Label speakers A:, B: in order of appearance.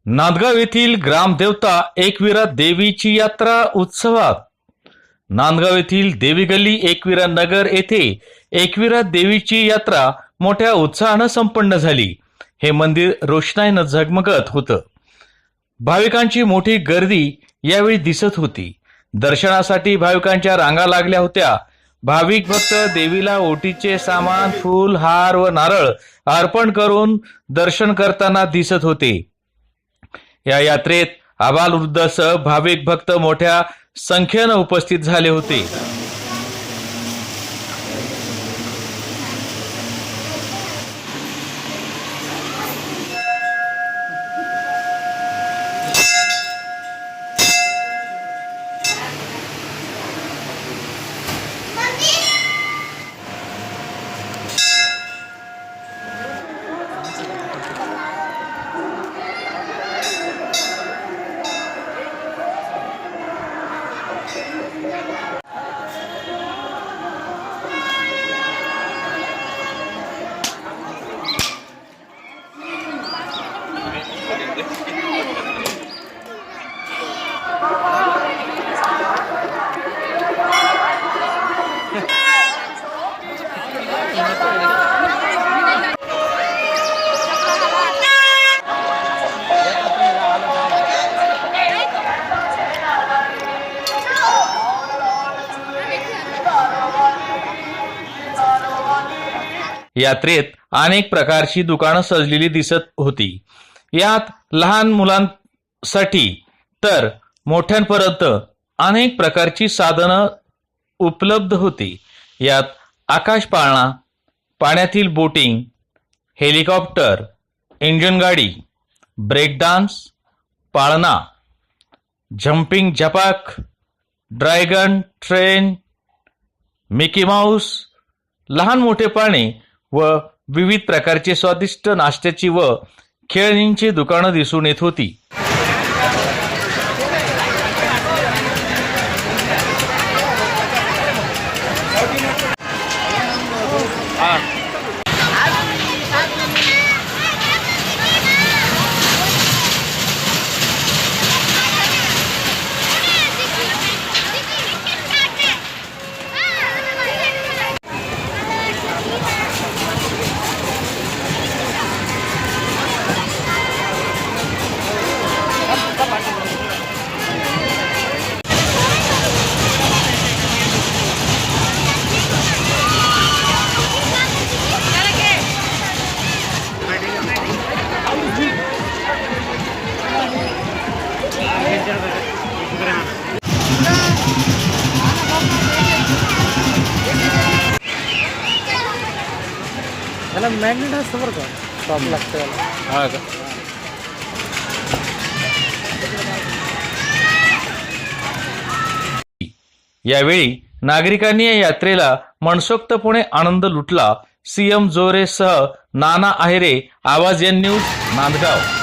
A: नांदगाव येथील ग्रामदेवता एकविरा देवीची यात्रा उत्सवात। नांदगाव येथील देवी गल्ली एकविरा नगर येथे एकविरा देवीची यात्रा मोठ्या उत्साहानं संपन्न झाली। हे मंदिर रोषणाईनं झगमगत होतं। भाविकांची मोठी गर्दी यावेळी दिसत होती। दर्शनासाठी भाविकांच्या रांगा लागल्या होत्या। भाविक भक्त देवीला ओटीचे सामान, फूल, हार व नारळ अर्पण करून दर्शन करताना दिसत होते। या यात्रेत आबालवृद्धासह भाविक भक्त मोठ्या संख्येने उपस्थित झाले होते। यात्रेत अनेक प्रकारची दुकानं सजलेली दिसत होती। यात लहान मुलांसाठी तर मोठ्यांपर्यंत अनेक प्रकारची साधनं उपलब्ध होती। यात आकाश पाळणा, पाण्यातील बोटिंग, हेलिकॉप्टर, इंजिन गाडी, ब्रेक डान्स, पाळणा, जंपिंग झपाक, ड्रॅगन ट्रेन, मिकी माऊस, लहान मोठे पाळणे व विविध प्रकारचे स्वादिष्ट नाश्त्याची व खेळणींची दुकानं दिसून येत होती।
B: याला मॅग्नेट असतं बरं का, टॉप लागतं याला।
A: हा का? यावेळी नागरिकांनी या यात्रेला मनसोक्तपणे आनंद लुटला। सीएम जोरेसह नाना आहेरे, आवाज एन न्यूज, नांदगाव।